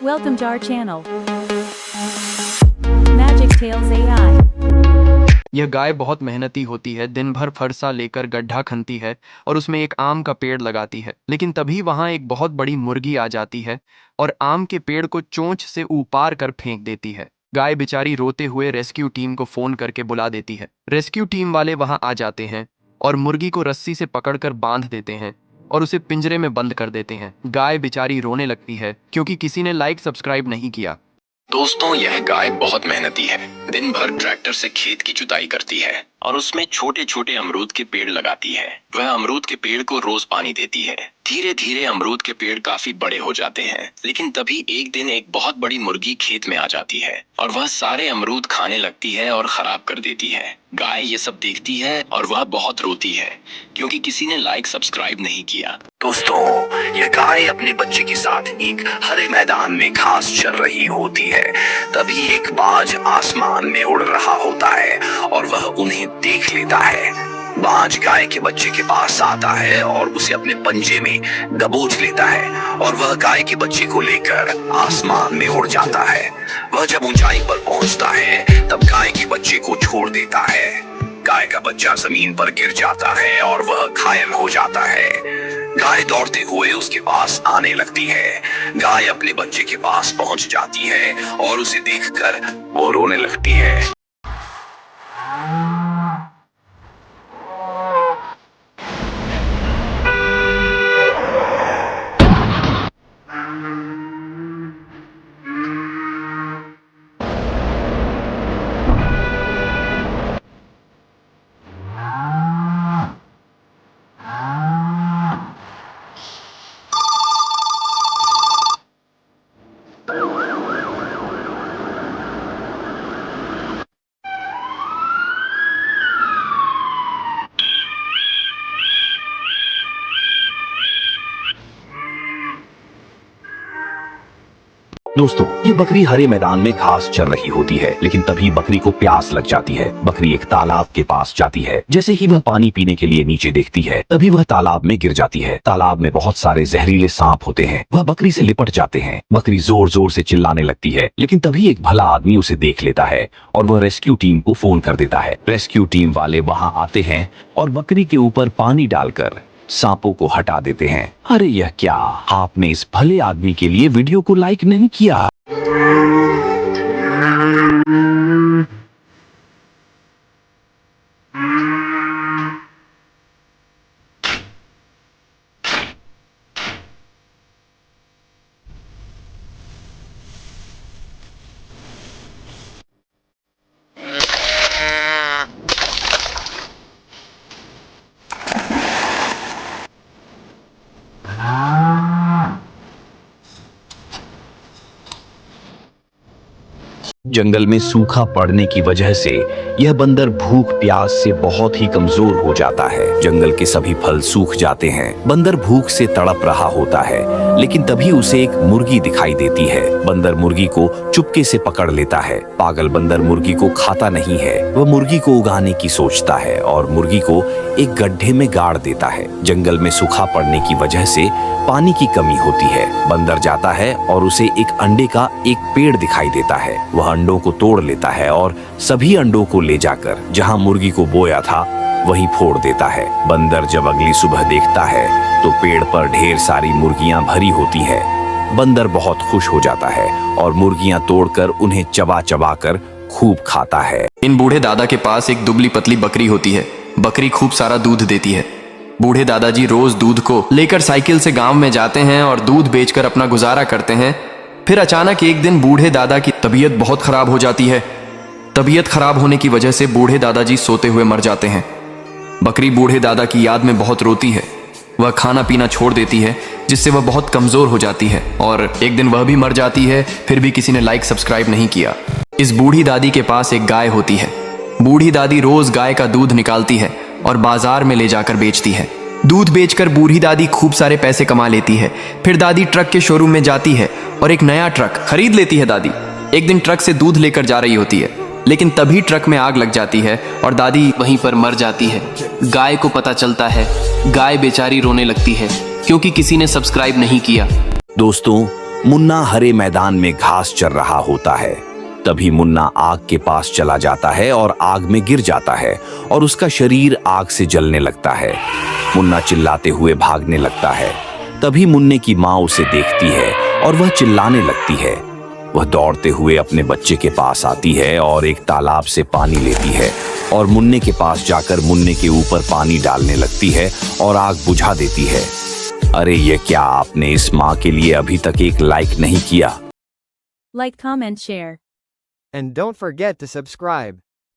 Welcome to our channel. Magic Tales AI. यह गाय बहुत मेहनती होती है। दिन भर फरसा लेकर गड्ढा खनती है और उसमें एक आम का पेड़ लगाती है। लेकिन तभी वहां एक बहुत बड़ी मुर्गी आ जाती है और आम के पेड़ को चोंच से उपाड़ कर फेंक देती है। गाय बेचारी रोते हुए रेस्क्यू टीम को फोन करके बुला देती है। रेस्क्यू टीम वाले वहां आ जाते हैं और मुर्गी को रस्सी से पकड़कर बांध देते हैं और उसे पिंजरे में बंद कर देते हैं। गाय बेचारी रोने लगती है क्योंकि किसी ने लाइक सब्सक्राइब नहीं किया। दोस्तों, यह गाय बहुत मेहनती है। दिन भर ट्रैक्टर से खेत की जुताई करती है और उसमें छोटे छोटे अमरूद के पेड़ लगाती है। वह अमरूद के पेड़ को रोज पानी देती है। धीरे धीरे अमरूद के पेड़ काफी बड़े हो जाते हैं। लेकिन तभी एक दिन एक बहुत बड़ी मुर्गी खेत में आ जाती है और वह सारे अमरूद खाने लगती है और खराब कर देती है। गाय ये सब देखती है और वह बहुत रोती है क्योंकि किसी ने लाइक सब्सक्राइब नहीं किया। दोस्तों, यह गाय अपने बच्चे के साथ एक हरे मैदान में घास चर रही होती है। तभी एक बाज आसमान में उड़ रहा होता है और वह उन्हें देख लेता है। बाज गाय के बच्चे के पास आता है और उसे अपने पंजे में दबोच लेता है और वह गाय के बच्चे को लेकर आसमान में उड़ जाता है। वह जब ऊंचाई पर पहुंचता है तब गाय के बच्चे को छोड़ देता है। गाय का बच्चा जमीन पर गिर जाता है और वह घायल हो जाता है। गाय दौड़ते हुए उसके पास आने लगती है। गाय अपने बच्चे के पास पहुंच जाती है और उसे देखकर वो रोने लगती है। दोस्तों, ये बकरी हरे मैदान में घास चर रही होती है। लेकिन तभी बकरी को प्यास लग जाती है। बकरी एक तालाब के पास जाती है। जैसे ही वह पानी पीने के लिए नीचे देखती है तभी वह तालाब में गिर जाती है। तालाब में बहुत सारे जहरीले सांप होते हैं। वह बकरी से लिपट जाते हैं। बकरी जोर जोर से चिल्लाने लगती है। लेकिन तभी एक भला आदमी उसे देख लेता है और वह रेस्क्यू टीम को फोन कर देता है। रेस्क्यू टीम वाले वहाँ आते हैं और बकरी के ऊपर पानी डालकर सांपों को हटा देते हैं। अरे यह क्या! आपने इस भले आदमी के लिए वीडियो को लाइक नहीं किया। जंगल में सूखा पड़ने की वजह से यह बंदर भूख प्यास से बहुत ही कमजोर हो जाता है। जंगल के सभी फल सूख जाते हैं। बंदर भूख से तड़प रहा होता है। लेकिन तभी उसे एक मुर्गी दिखाई देती है। बंदर मुर्गी को चुपके से पकड़ लेता है। पागल बंदर मुर्गी को खाता नहीं है। वह मुर्गी को उगाने की सोचता है और मुर्गी को एक गड्ढे में गाड़ देता है। जंगल में सूखा पड़ने की वजह से पानी की कमी होती है। बंदर जाता है और उसे एक अंडे का एक पेड़ दिखाई देता है। वह अंडों को तोड़ लेता है और सभी अंडों को ले जाकर जहां मुर्गी को बोया था वहीं फोड़ देता है। बंदर जब अगली सुबह देखता है तो पेड़ पर ढेर सारी मुर्गियां भरी होती है। बंदर बहुत खुश हो जाता है और मुर्गियां तोड़कर उन्हें चबा चबा कर खूब खाता है। इन बूढ़े दादा के पास एक दुबली पतली बकरी होती है। बकरी खूब सारा दूध देती है। बूढ़े दादाजी रोज दूध को लेकर साइकिल से गांव में जाते हैं और दूध बेचकर अपना गुजारा करते हैं। फिर अचानक एक दिन बूढ़े दादा की तबीयत बहुत खराब हो जाती है। तबीयत खराब होने की वजह से बूढ़े दादाजी सोते हुए मर जाते हैं। बकरी बूढ़े दादा की याद में बहुत रोती है। वह खाना पीना छोड़ देती है जिससे वह बहुत कमजोर हो जाती है और एक दिन वह भी मर जाती है। फिर भी किसी ने लाइक सब्सक्राइब नहीं किया। इस बूढ़ी दादी के पास एक गाय होती है। बूढ़ी दादी रोज गाय का दूध निकालती है और बाजार में ले जाकर बेचती है। दूध बेचकर बूढ़ी दादी खूब सारे पैसे कमा लेती है। फिर दादी ट्रक के शोरूम में जाती है और एक नया ट्रक खरीद लेती है। दादी एक दिन ट्रक से दूध लेकर जा रही होती है। लेकिन तभी ट्रक में आग लग जाती है और दादी वहीं पर मर जाती है। गाय को पता चलता है। गाय बेचारी रोने लगती है क्योंकि किसी ने सब्सक्राइब नहीं किया। दोस्तों, मुन्ना हरे मैदान में घास चर रहा होता है। तभी मुन्ना आग के पास चला जाता है और आग में गिर जाता है और उसका शरीर आग से जलने लगता है। मुन्ना चिल्लाते हुए भागने लगता है। तभी मुन्ने की माँ उसे देखती है और वह चिल्लाने लगती है। वह दौड़ते हुए अपने बच्चे के पास आती है और एक तालाब से पानी लेती है और मुन्ने के पास जाकर मुन्ने के ऊपर पानी डालने लगती है और आग बुझा देती है। अरे ये क्या, आपने इस माँ के लिए अभी तक एक लाइक नहीं किया? Like, comment, share. And don't forget to subscribe.